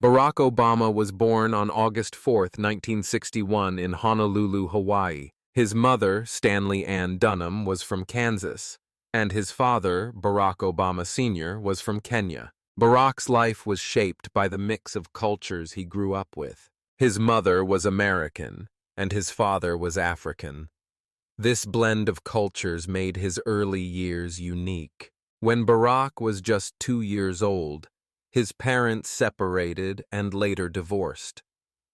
Barack Obama was born on August 4th, 1961 in Honolulu, Hawaii. His mother, Stanley Ann Dunham, was from Kansas, and his father, Barack Obama Sr., was from Kenya. Barack's life was shaped by the mix of cultures he grew up with. His mother was American, and his father was African. This blend of cultures made his early years unique. When Barack was just 2 years old, his parents separated and later divorced.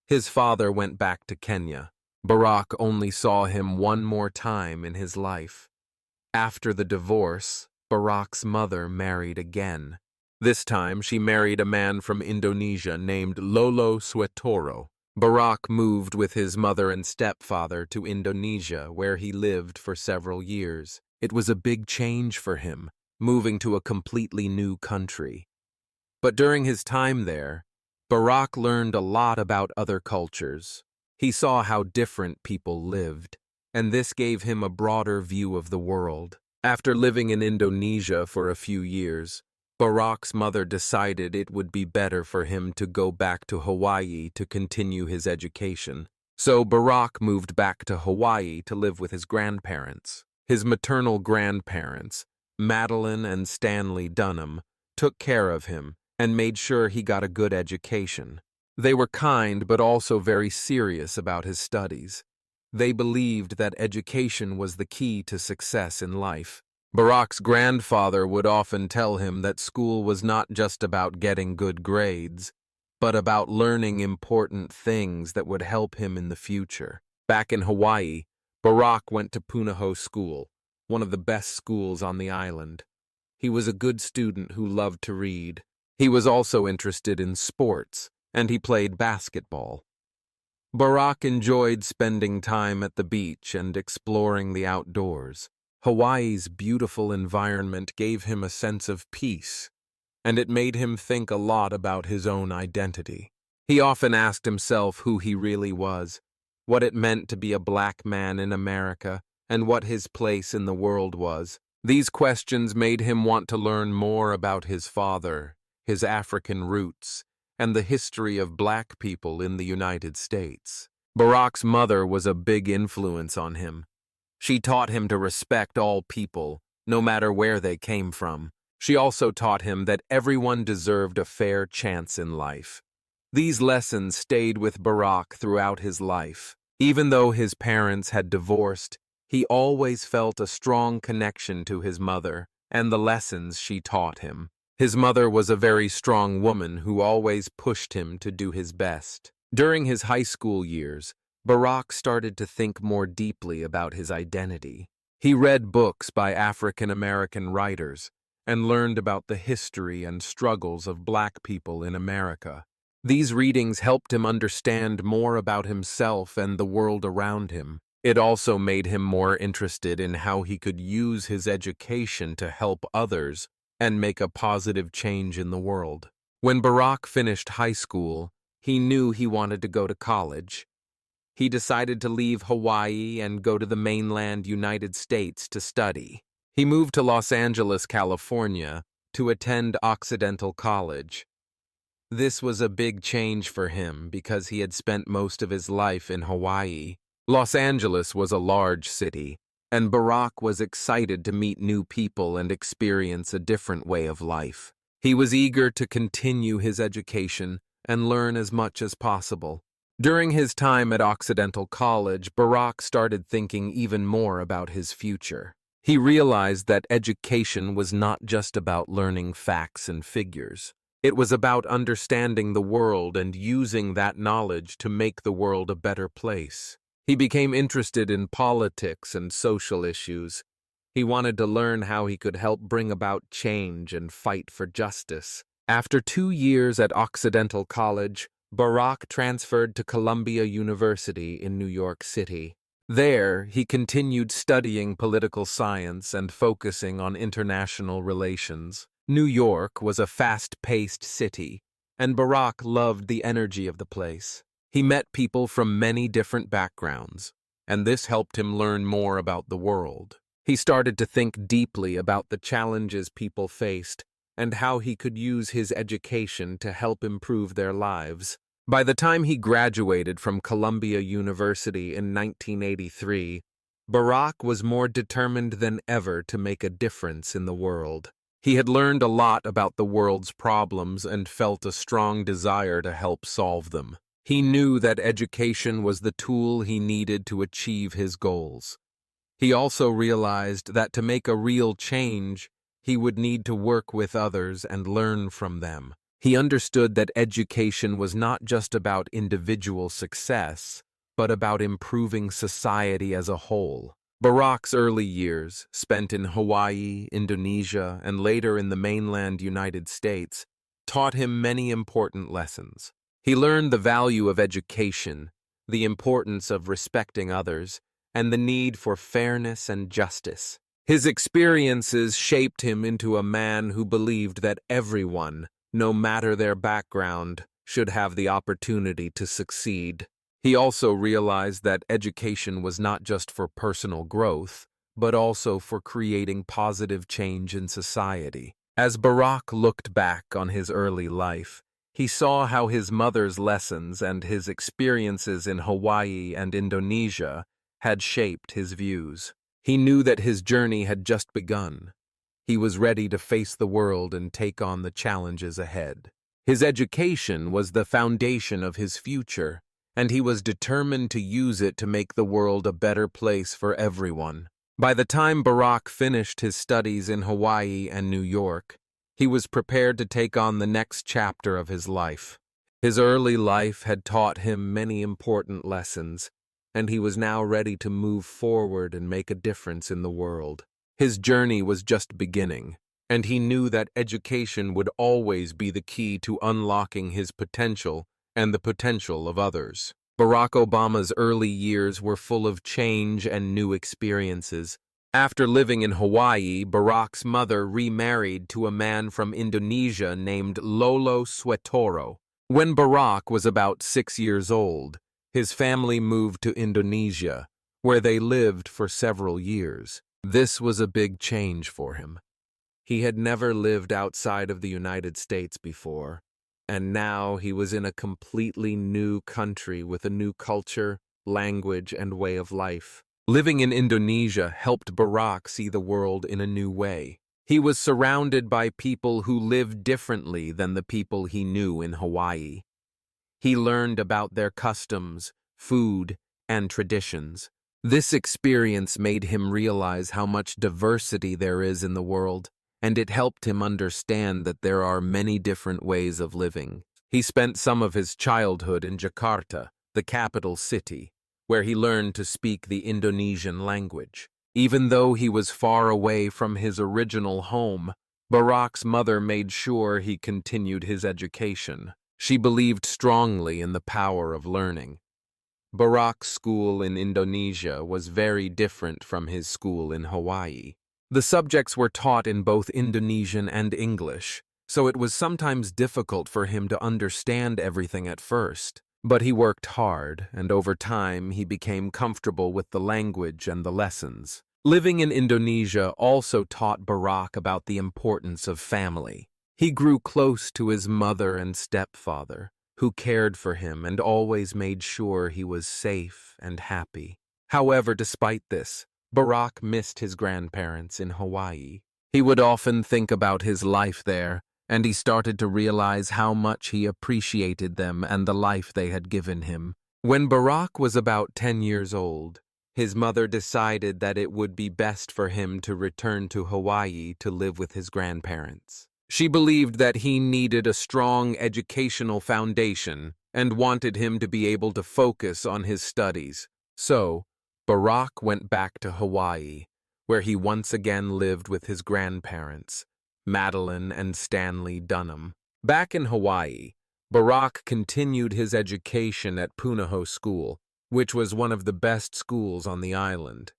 His father went back to Kenya. Barack only saw him one more time in his life. After the divorce, Barack's mother married again. This time, she married a man from Indonesia named Lolo Suetoro. Barack moved with his mother and stepfather to Indonesia, where he lived for several years. It was a big change for him, moving to a completely new country. But during his time there, Barack learned a lot about other cultures. He saw how different people lived, and this gave him a broader view of the world. After living in Indonesia for a few years, Barack's mother decided it would be better for him to go back to Hawaii to continue his education. So Barack moved back to Hawaii to live with his grandparents. His maternal grandparents, Madeline and Stanley Dunham, took care of him and made sure he got a good education. They were kind but also very serious about his studies. They believed that education was the key to success in life. Barack's grandfather would often tell him that school was not just about getting good grades, but about learning important things that would help him in the future. Back in Hawaii, Barack went to Punahou School, one of the best schools on the island. He was a good student who loved to read. He was also interested in sports, and he played basketball. Barack enjoyed spending time at the beach and exploring the outdoors. Hawaii's beautiful environment gave him a sense of peace, and it made him think a lot about his own identity. He often asked himself who he really was, what it meant to be a black man in America, and what his place in the world was. These questions made him want to learn more about his father, his African roots, and the history of black people in the United States. Barack's mother was a big influence on him. She taught him to respect all people, no matter where they came from. She also taught him that everyone deserved a fair chance in life. These lessons stayed with Barack throughout his life. Even though his parents had divorced, he always felt a strong connection to his mother and the lessons she taught him. His mother was a very strong woman who always pushed him to do his best. During his high school years, Barack started to think more deeply about his identity. He read books by African American writers and learned about the history and struggles of black people in America. These readings helped him understand more about himself and the world around him. It also made him more interested in how he could use his education to help others and make a positive change in the world. When Barack finished high school, he knew he wanted to go to college. He decided to leave Hawaii and go to the mainland United States to study. He moved to Los Angeles, California, to attend Occidental College. This was a big change for him because he had spent most of his life in Hawaii. Los Angeles was a large city, and Barack was excited to meet new people and experience a different way of life. He was eager to continue his education and learn as much as possible. During his time at Occidental College, Barack started thinking even more about his future. He realized that education was not just about learning facts and figures. It was about understanding the world and using that knowledge to make the world a better place. He became interested in politics and social issues. He wanted to learn how he could help bring about change and fight for justice. After 2 years at Occidental College, Barack transferred to Columbia University in New York City. There, he continued studying political science and focusing on international relations. New York was a fast-paced city, and Barack loved the energy of the place. He met people from many different backgrounds, and this helped him learn more about the world. He started to think deeply about the challenges people faced and how he could use his education to help improve their lives. By the time he graduated from Columbia University in 1983, Barack was more determined than ever to make a difference in the world. He had learned a lot about the world's problems and felt a strong desire to help solve them. He knew that education was the tool he needed to achieve his goals. He also realized that to make a real change, he would need to work with others and learn from them. He understood that education was not just about individual success, but about improving society as a whole. Barack's early years, spent in Hawaii, Indonesia, and later in the mainland United States, taught him many important lessons. He learned the value of education, the importance of respecting others, and the need for fairness and justice. His experiences shaped him into a man who believed that everyone, no matter their background, should have the opportunity to succeed. He also realized that education was not just for personal growth, but also for creating positive change in society. As Barack looked back on his early life, he saw how his mother's lessons and his experiences in Hawaii and Indonesia had shaped his views. He knew that his journey had just begun. He was ready to face the world and take on the challenges ahead. His education was the foundation of his future, and he was determined to use it to make the world a better place for everyone. By the time Barack finished his studies in Hawaii and New York, he was prepared to take on the next chapter of his life. His early life had taught him many important lessons, and he was now ready to move forward and make a difference in the world. His journey was just beginning, and he knew that education would always be the key to unlocking his potential and the potential of others. Barack Obama's early years were full of change and new experiences. After living in Hawaii, Barack's mother remarried to a man from Indonesia named Lolo Suetoro. When Barack was about 6 years old, his family moved to Indonesia, where they lived for several years. This was a big change for him. He had never lived outside of the United States before, and now he was in a completely new country with a new culture, language, and way of life. Living in Indonesia helped Barack see the world in a new way. He was surrounded by people who lived differently than the people he knew in Hawaii. He learned about their customs, food, and traditions. This experience made him realize how much diversity there is in the world, and it helped him understand that there are many different ways of living. He spent some of his childhood in Jakarta, the capital city, where he learned to speak the Indonesian language. Even though he was far away from his original home, Barack's mother made sure he continued his education. She believed strongly in the power of learning. Barack's school in Indonesia was very different from his school in Hawaii. The subjects were taught in both Indonesian and English, so it was sometimes difficult for him to understand everything at first. But he worked hard, and over time he became comfortable with the language and the lessons. Living in Indonesia also taught Barack about the importance of family. He grew close to his mother and stepfather, who cared for him and always made sure he was safe and happy. However, despite this, Barack missed his grandparents in Hawaii. He would often think about his life there, and he started to realize how much he appreciated them and the life they had given him. When Barack was about 10 years old, his mother decided that it would be best for him to return to Hawaii to live with his grandparents. She believed that he needed a strong educational foundation and wanted him to be able to focus on his studies. So, Barack went back to Hawaii, where he once again lived with his grandparents, Madeline and Stanley Dunham. Back in Hawaii, Barack continued his education at Punahou School, which was one of the best schools on the island.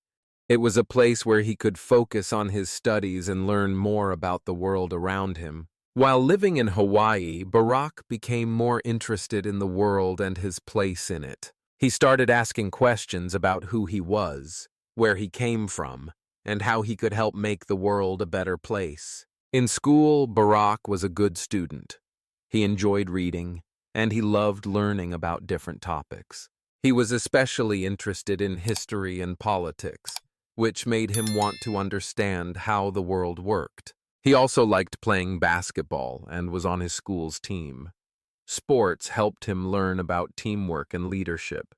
It was a place where he could focus on his studies and learn more about the world around him. While living in Hawaii, Barack became more interested in the world and his place in it. He started asking questions about who he was, where he came from, and how he could help make the world a better place. In school, Barack was a good student. He enjoyed reading, and he loved learning about different topics. He was especially interested in history and politics, which made him want to understand how the world worked. He also liked playing basketball and was on his school's team. Sports helped him learn about teamwork and leadership,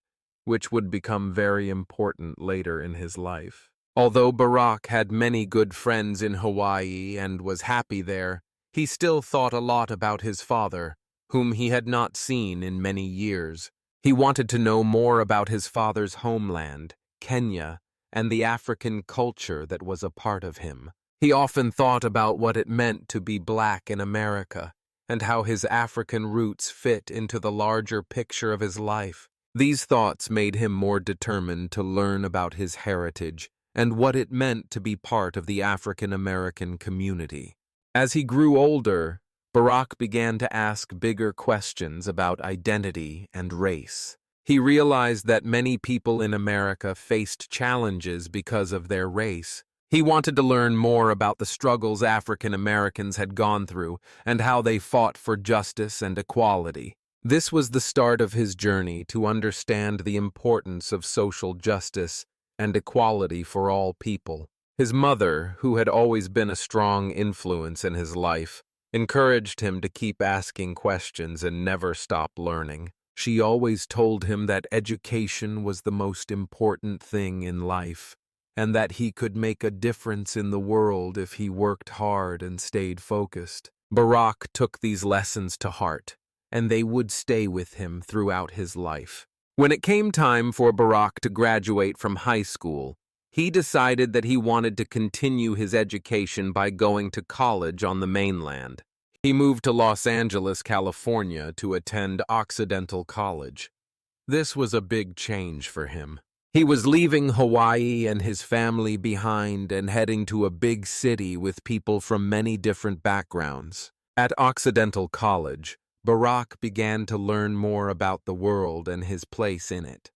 which would become very important later in his life. Although Barack had many good friends in Hawaii and was happy there, he still thought a lot about his father, whom he had not seen in many years. He wanted to know more about his father's homeland, Kenya, and the African culture that was a part of him. He often thought about what it meant to be black in America, and how his African roots fit into the larger picture of his life. These thoughts made him more determined to learn about his heritage and what it meant to be part of the African American community. As he grew older, Barack began to ask bigger questions about identity and race. He realized that many people in America faced challenges because of their race. He wanted to learn more about the struggles African Americans had gone through and how they fought for justice and equality. This was the start of his journey to understand the importance of social justice and equality for all people. His mother, who had always been a strong influence in his life, encouraged him to keep asking questions and never stop learning. She always told him that education was the most important thing in life, and that he could make a difference in the world if he worked hard and stayed focused. Barack took these lessons to heart, and they would stay with him throughout his life. When it came time for Barack to graduate from high school, he decided that he wanted to continue his education by going to college on the mainland. He moved to Los Angeles, California to attend Occidental College. This was a big change for him. He was leaving Hawaii and his family behind and heading to a big city with people from many different backgrounds. At Occidental College, Barack began to learn more about the world and his place in it.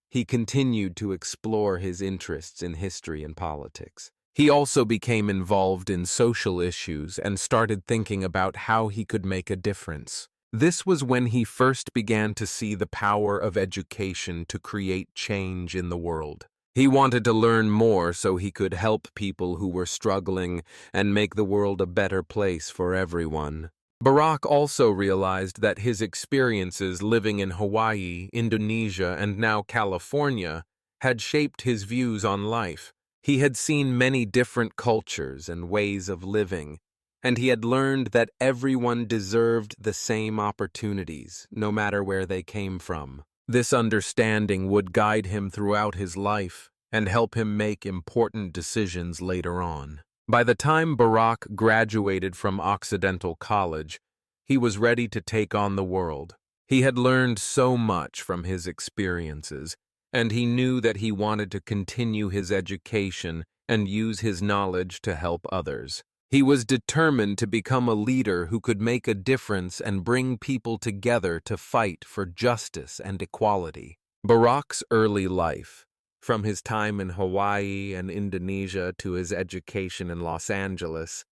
He continued to explore his interests in history and politics. He also became involved in social issues and started thinking about how he could make a difference. This was when he first began to see the power of education to create change in the world. He wanted to learn more so he could help people who were struggling and make the world a better place for everyone. Barack also realized that his experiences living in Hawaii, Indonesia, and now California had shaped his views on life. He had seen many different cultures and ways of living, and he had learned that everyone deserved the same opportunities, no matter where they came from. This understanding would guide him throughout his life and help him make important decisions later on. By the time Barack graduated from Occidental College, he was ready to take on the world. He had learned so much from his experiences, and he knew that he wanted to continue his education and use his knowledge to help others. He was determined to become a leader who could make a difference and bring people together to fight for justice and equality. Barack's early life, from his time in Hawaii and Indonesia to his education in Los Angeles,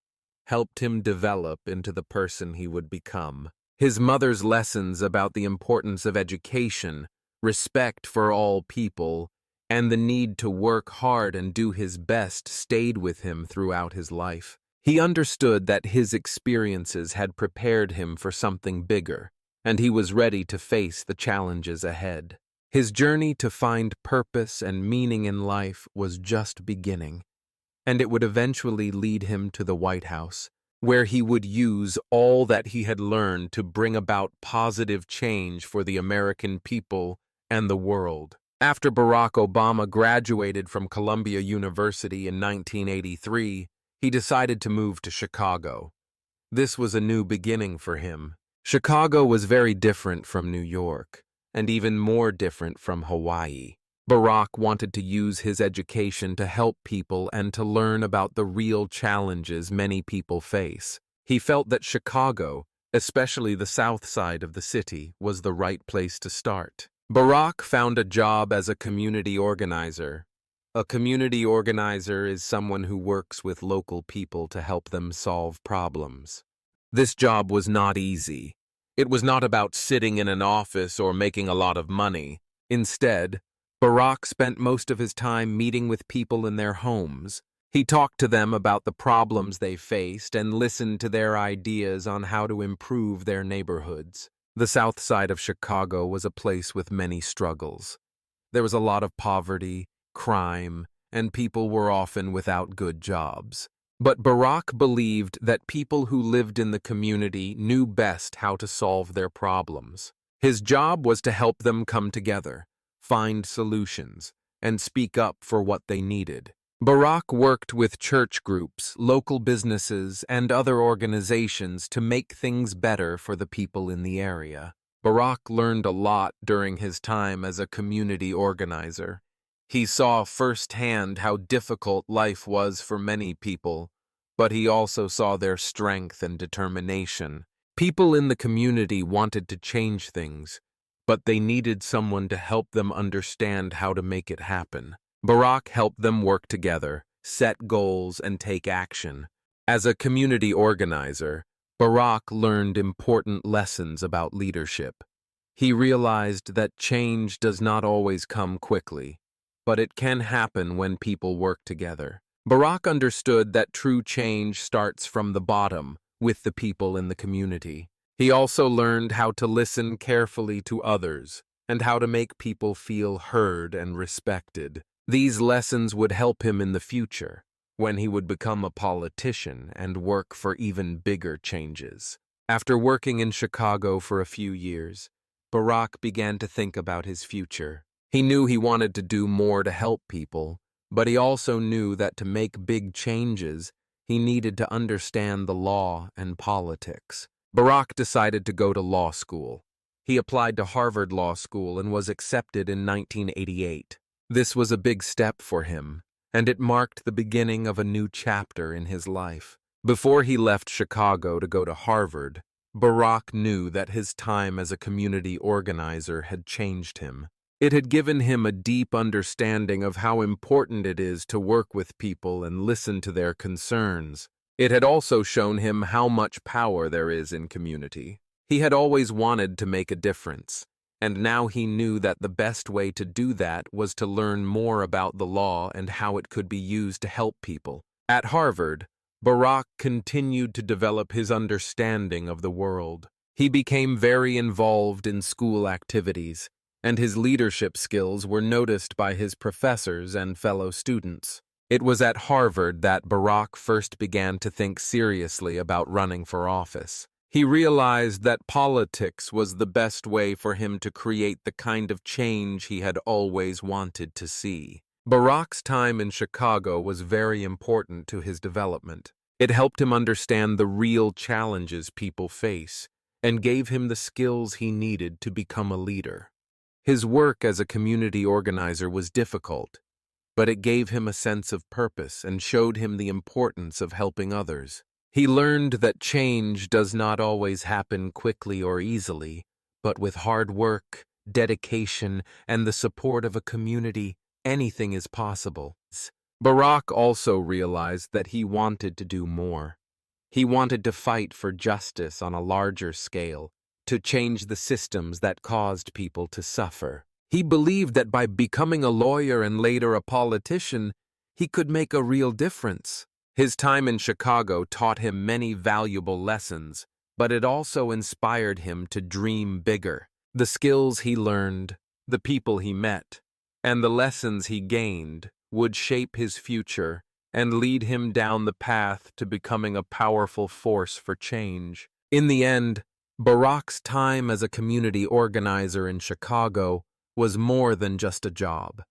helped him develop into the person he would become. His mother's lessons about the importance of education, respect for all people, and the need to work hard and do his best stayed with him throughout his life. He understood that his experiences had prepared him for something bigger, and he was ready to face the challenges ahead. His journey to find purpose and meaning in life was just beginning, and it would eventually lead him to the White House, where he would use all that he had learned to bring about positive change for the American people and the world. After Barack Obama graduated from Columbia University in 1983, he decided to move to Chicago. This was a new beginning for him. Chicago was very different from New York, and even more different from Hawaii. Barack wanted to use his education to help people and to learn about the real challenges many people face. He felt that Chicago, especially the south side of the city, was the right place to start. Barack found a job as a community organizer, A community organizer is someone who works with local people to help them solve problems. This job was not easy. It was not about sitting in an office or making a lot of money. Instead, Barack spent most of his time meeting with people in their homes. He talked to them about the problems they faced and listened to their ideas on how to improve their neighborhoods. The South Side of Chicago was a place with many struggles. There was a lot of poverty, crime, and people were often without good jobs. But Barack believed that people who lived in the community knew best how to solve their problems. His job was to help them come together, find solutions, and speak up for what they needed. Barack worked with church groups, local businesses, and other organizations to make things better for the people in the area. Barack learned a lot during his time as a community organizer. He saw firsthand how difficult life was for many people, but he also saw their strength and determination. People in the community wanted to change things, but they needed someone to help them understand how to make it happen. Barack helped them work together, set goals, and take action. As a community organizer, Barack learned important lessons about leadership. He realized that change does not always come quickly, but it can happen when people work together. Barack understood that true change starts from the bottom, with the people in the community. He also learned how to listen carefully to others and how to make people feel heard and respected. These lessons would help him in the future, when he would become a politician and work for even bigger changes. After working in Chicago for a few years, Barack began to think about his future. He knew he wanted to do more to help people, but he also knew that to make big changes, he needed to understand the law and politics. Barack decided to go to law school. He applied to Harvard Law School and was accepted in 1988. This was a big step for him, and it marked the beginning of a new chapter in his life. Before he left Chicago to go to Harvard, Barack knew that his time as a community organizer had changed him. It had given him a deep understanding of how important it is to work with people and listen to their concerns. It had also shown him how much power there is in community. He had always wanted to make a difference, and now he knew that the best way to do that was to learn more about the law and how it could be used to help people. At Harvard, Barack continued to develop his understanding of the world. He became very involved in school activities, and his leadership skills were noticed by his professors and fellow students. It was at Harvard that Barack first began to think seriously about running for office. He realized that politics was the best way for him to create the kind of change he had always wanted to see. Barack's time in Chicago was very important to his development. It helped him understand the real challenges people face and gave him the skills he needed to become a leader. His work as a community organizer was difficult, but it gave him a sense of purpose and showed him the importance of helping others. He learned that change does not always happen quickly or easily, but with hard work, dedication, and the support of a community, anything is possible. Barack also realized that he wanted to do more. He wanted to fight for justice on a larger scale, to change the systems that caused people to suffer. He believed that by becoming a lawyer and later a politician, he could make a real difference. His time in Chicago taught him many valuable lessons, but it also inspired him to dream bigger. The skills he learned, the people he met, and the lessons he gained would shape his future and lead him down the path to becoming a powerful force for change. In the end, Barack's time as a community organizer in Chicago was more than just a job.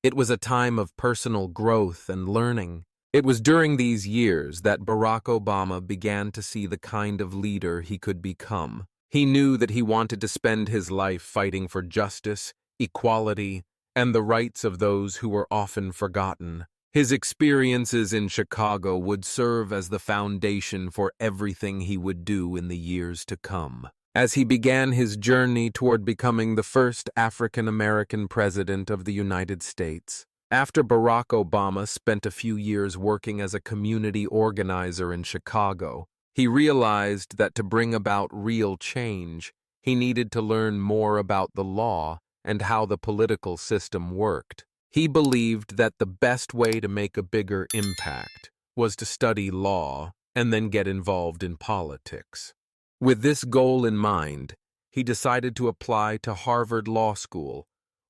It was a time of personal growth and learning. It was during these years that Barack Obama began to see the kind of leader he could become. He knew that he wanted to spend his life fighting for justice, equality, and the rights of those who were often forgotten. His experiences in Chicago would serve as the foundation for everything he would do in the years to come. As he began his journey toward becoming the first African-American president of the United States, After Barack Obama spent a few years working as a community organizer in Chicago, he realized that to bring about real change, he needed to learn more about the law and how the political system worked. He believed that the best way to make a bigger impact was to study law and then get involved in politics. With this goal in mind, he decided to apply to Harvard Law School,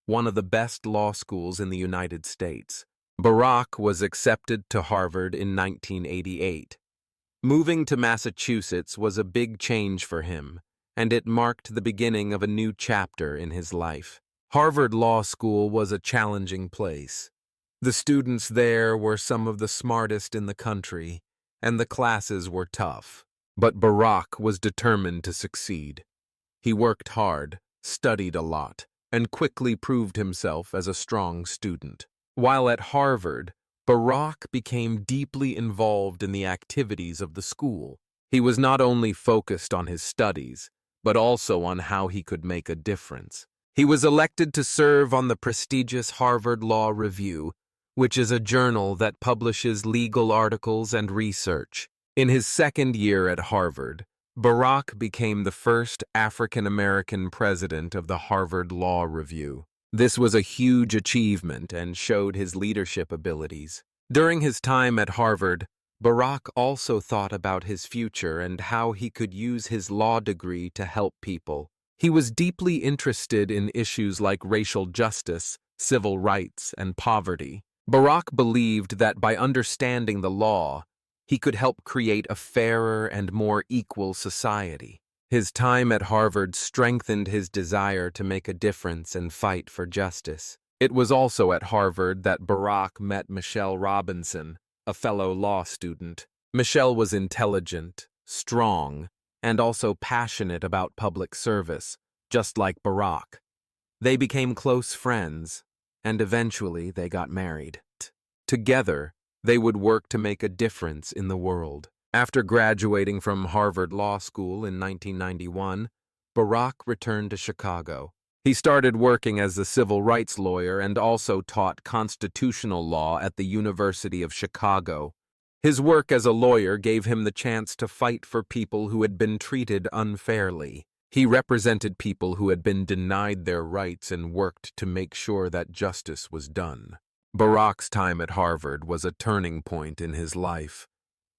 one of the best law schools in the United States. Barack was accepted to Harvard in 1988. Moving to Massachusetts was a big change for him, and it marked the beginning of a new chapter in his life. Harvard Law School was a challenging place. The students there were some of the smartest in the country, and the classes were tough. But Barack was determined to succeed. He worked hard, studied a lot, and quickly proved himself as a strong student. While at Harvard, Barack became deeply involved in the activities of the school. He was not only focused on his studies, but also on how he could make a difference. He was elected to serve on the prestigious Harvard Law Review, which is a journal that publishes legal articles and research. In his second year at Harvard, Barack became the first African-American president of the Harvard Law Review. This was a huge achievement and showed his leadership abilities. During his time at Harvard, Barack also thought about his future and how he could use his law degree to help people. He was deeply interested in issues like racial justice, civil rights, and poverty. Barack believed that by understanding the law, he could help create a fairer and more equal society. His time at Harvard strengthened his desire to make a difference and fight for justice. It was also at Harvard that Barack met Michelle Robinson, a fellow law student. Michelle was intelligent, strong, and also passionate about public service, just like Barack. They became close friends, and eventually they got married. Together, they would work to make a difference in the world. After graduating from Harvard Law School in 1991, Barack returned to Chicago. He started working as a civil rights lawyer and also taught constitutional law at the University of Chicago. His work as a lawyer gave him the chance to fight for people who had been treated unfairly. He represented people who had been denied their rights and worked to make sure that justice was done. Barack's time at Harvard was a turning point in his life.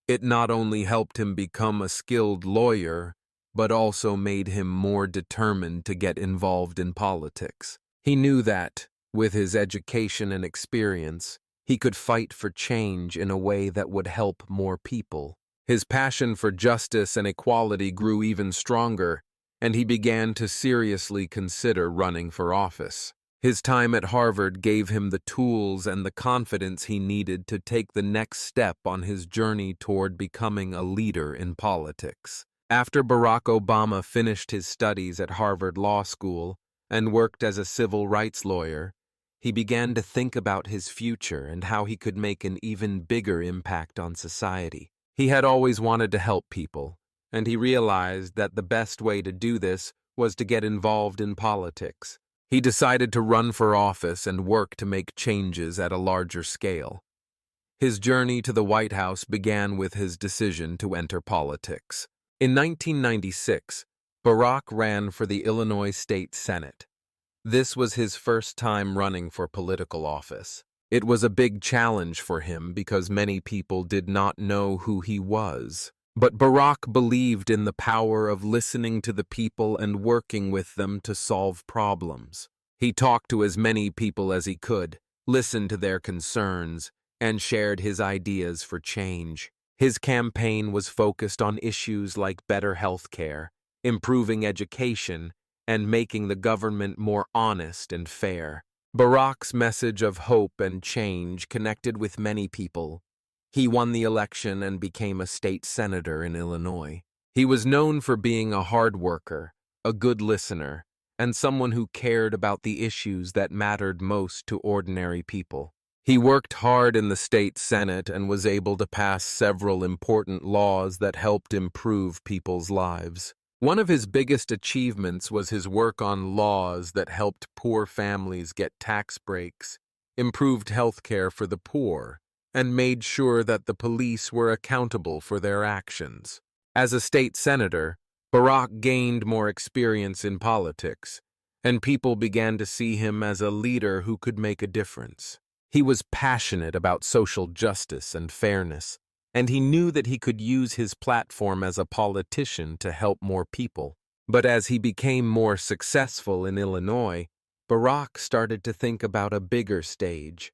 It not only helped him become a skilled lawyer, but also made him more determined to get involved in politics. He knew that, with his education and experience, he could fight for change in a way that would help more people. His passion for justice and equality grew even stronger, and he began to seriously consider running for office. His time at Harvard gave him the tools and the confidence he needed to take the next step on his journey toward becoming a leader in politics. After Barack Obama finished his studies at Harvard Law School and worked as a civil rights lawyer, he began to think about his future and how he could make an even bigger impact on society. He had always wanted to help people, and he realized that the best way to do this was to get involved in politics. He decided to run for office and work to make changes at a larger scale. His journey to the White House began with his decision to enter politics. In 1996, Barack ran for the Illinois State Senate. This was his first time running for political office. It was a big challenge for him because many people did not know who he was. But Barack believed in the power of listening to the people and working with them to solve problems. He talked to as many people as he could, listened to their concerns, and shared his ideas for change. His campaign was focused on issues like better health care, improving education, and making the government more honest and fair. Barack's message of hope and change connected with many people. He won the election and became a state senator in Illinois. He was known for being a hard worker, a good listener, and someone who cared about the issues that mattered most to ordinary people. He worked hard in the state senate and was able to pass several important laws that helped improve people's lives. One of his biggest achievements was his work on laws that helped poor families get tax breaks, improved health care for the poor, and made sure that the police were accountable for their actions. As a state senator, Barack gained more experience in politics, and people began to see him as a leader who could make a difference. He was passionate about social justice and fairness, and he knew that he could use his platform as a politician to help more people. But as he became more successful in Illinois, Barack started to think about a bigger stage,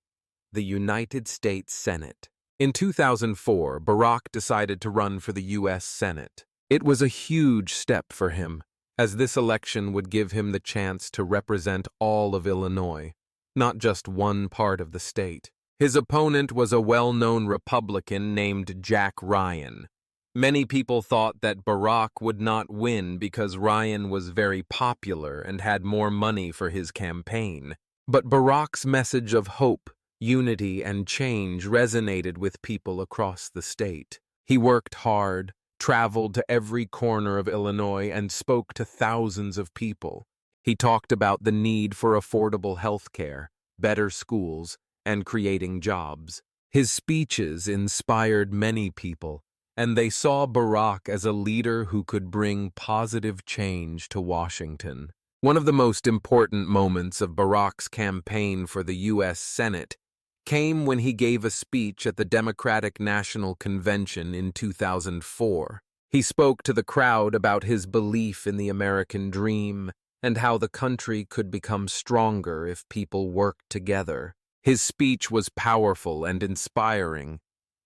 the United States Senate. In 2004, Barack decided to run for the U.S. Senate. It was a huge step for him, as this election would give him the chance to represent all of Illinois, not just one part of the state. His opponent was a well-known Republican named Jack Ryan. Many people thought that Barack would not win because Ryan was very popular and had more money for his campaign. But Barack's message of hope, unity, and change resonated with people across the state. He worked hard, traveled to every corner of Illinois, and spoke to thousands of people. He talked about the need for affordable health care, better schools, and creating jobs. His speeches inspired many people, and they saw Barack as a leader who could bring positive change to Washington. One of the most important moments of Barack's campaign for the U.S. Senate came when he gave a speech at the Democratic National Convention in 2004. He spoke to the crowd about his belief in the American dream and how the country could become stronger if people worked together. His speech was powerful and inspiring.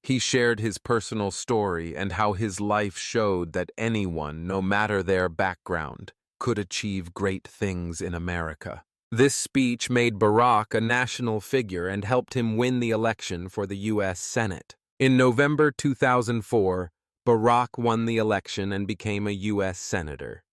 He shared his personal story and how his life showed that anyone, no matter their background, could achieve great things in America. This speech made Barack a national figure and helped him win the election for the U.S. Senate. In November 2004, Barack won the election and became a U.S. Senator.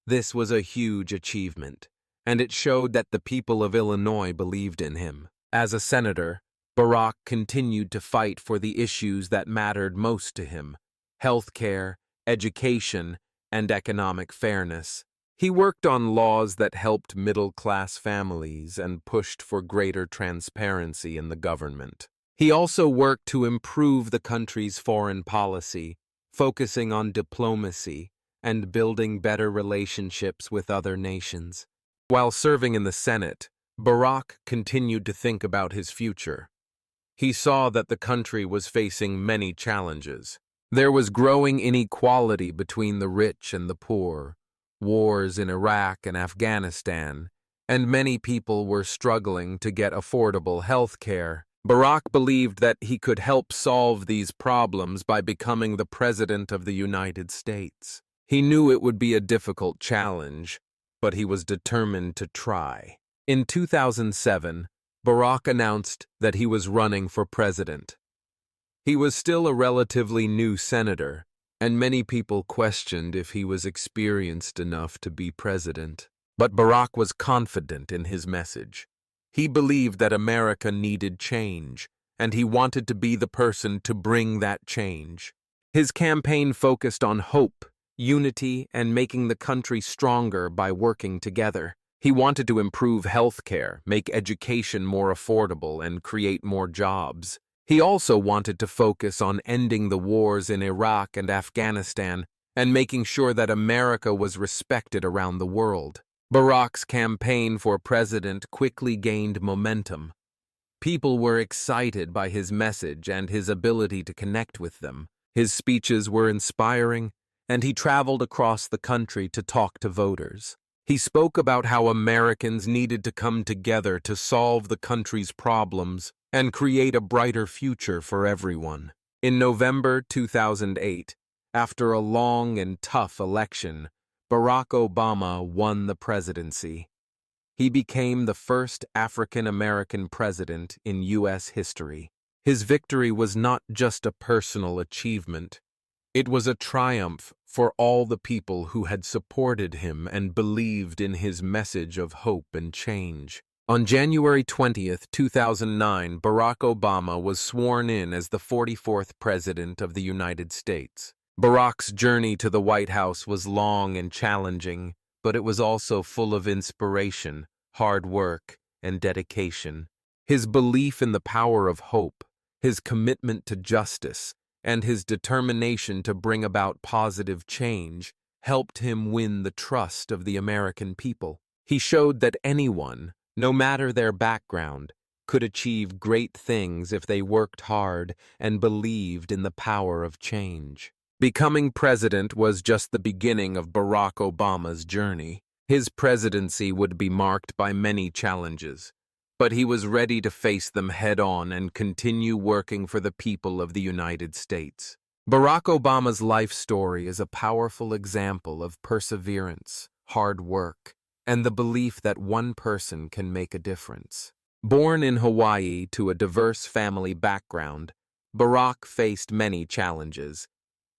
This was a huge achievement, and it showed that the people of Illinois believed in him. As a senator, Barack continued to fight for the issues that mattered most to him: health care, education, and economic fairness. He worked on laws that helped middle-class families and pushed for greater transparency in the government. He also worked to improve the country's foreign policy, focusing on diplomacy and building better relationships with other nations. While serving in the Senate, Barack continued to think about his future. He saw that the country was facing many challenges. There was growing inequality between the rich and the poor, wars in Iraq and Afghanistan, and many people were struggling to get affordable health care. Barack believed that he could help solve these problems by becoming the President of the United States. He knew it would be a difficult challenge, but he was determined to try. In 2007, Barack announced that he was running for president. He was still a relatively new senator, and many people questioned if he was experienced enough to be president. But Barack was confident in his message. He believed that America needed change, and he wanted to be the person to bring that change. His campaign focused on hope, unity, and making the country stronger by working together. He wanted to improve health care, make education more affordable, and create more jobs. He also wanted to focus on ending the wars in Iraq and Afghanistan and making sure that America was respected around the world. Barack's campaign for president quickly gained momentum. People were excited by his message and his ability to connect with them. His speeches were inspiring, and he traveled across the country to talk to voters. He spoke about how Americans needed to come together to solve the country's problems and create a brighter future for everyone. In November 2008, after a long and tough election, Barack Obama won the presidency. He became the first African-American president in U.S. history. His victory was not just a personal achievement. It was a triumph for all the people who had supported him and believed in his message of hope and change. On January 20, 2009, Barack Obama was sworn in as the 44th President of the United States. Barack's journey to the White House was long and challenging, but it was also full of inspiration, hard work, and dedication. His belief in the power of hope, his commitment to justice, and his determination to bring about positive change helped him win the trust of the American people. He showed that anyone, no matter their background, could achieve great things if they worked hard and believed in the power of change. Becoming president was just the beginning of Barack Obama's journey. His presidency would be marked by many challenges, but he was ready to face them head-on and continue working for the people of the United States. Barack Obama's life story is a powerful example of perseverance, hard work, and the belief that one person can make a difference. Born in Hawaii to a diverse family background, Barack faced many challenges,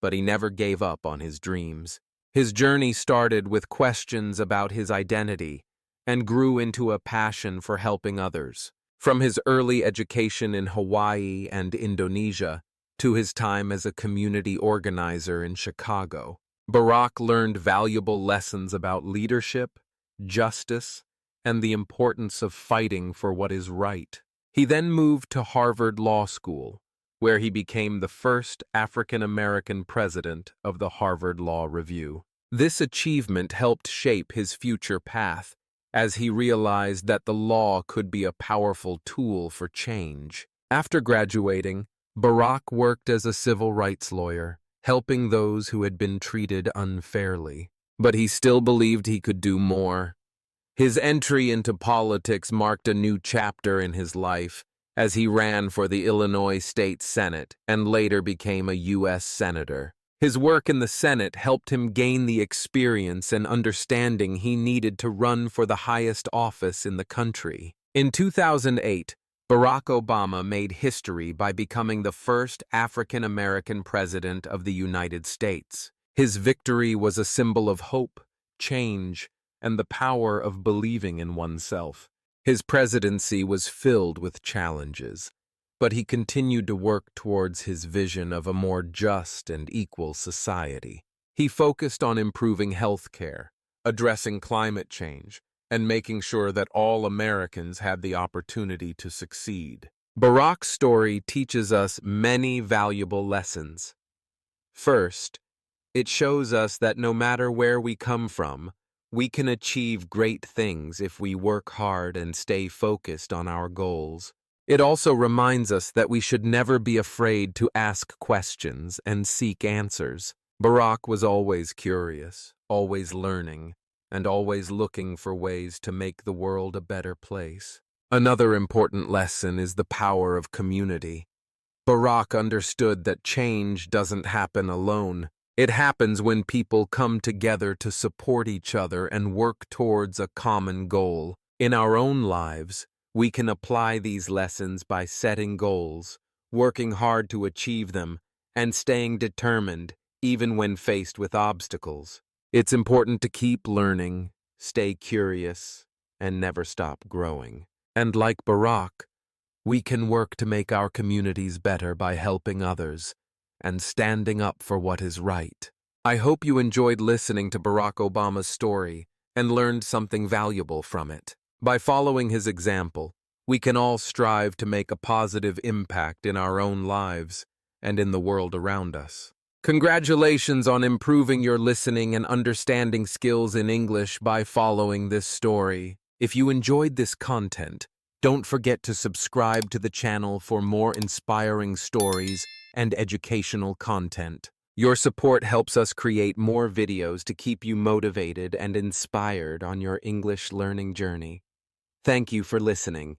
but he never gave up on his dreams. His journey started with questions about his identity and grew into a passion for helping others. From his early education in Hawaii and Indonesia to his time as a community organizer in Chicago, Barack learned valuable lessons about leadership, justice, and the importance of fighting for what is right. He then moved to Harvard Law School, where he became the first African-American president of the Harvard Law Review. This achievement helped shape his future path, as he realized that the law could be a powerful tool for change. After graduating, Barack worked as a civil rights lawyer, helping those who had been treated unfairly. But he still believed he could do more. His entry into politics marked a new chapter in his life, as he ran for the Illinois State Senate and later became a U.S. Senator. His work in the Senate helped him gain the experience and understanding he needed to run for the highest office in the country. In 2008, Barack Obama made history by becoming the first African-American president of the United States. His victory was a symbol of hope, change, and the power of believing in oneself. His presidency was filled with challenges, but he continued to work towards his vision of a more just and equal society. He focused on improving health care, addressing climate change, and making sure that all Americans had the opportunity to succeed. Barack's story teaches us many valuable lessons. First, it shows us that no matter where we come from, we can achieve great things if we work hard and stay focused on our goals. It also reminds us that we should never be afraid to ask questions and seek answers. Barack was always curious, always learning, and always looking for ways to make the world a better place. Another important lesson is the power of community. Barack understood that change doesn't happen alone. It happens when people come together to support each other and work towards a common goal. In our own lives, we can apply these lessons by setting goals, working hard to achieve them, and staying determined even when faced with obstacles. It's important to keep learning, stay curious, and never stop growing. And like Barack, we can work to make our communities better by helping others and standing up for what is right. I hope you enjoyed listening to Barack Obama's story and learned something valuable from it. By following his example, we can all strive to make a positive impact in our own lives and in the world around us. Congratulations on improving your listening and understanding skills in English by following this story. If you enjoyed this content, don't forget to subscribe to the channel for more inspiring stories and educational content. Your support helps us create more videos to keep you motivated and inspired on your English learning journey. Thank you for listening.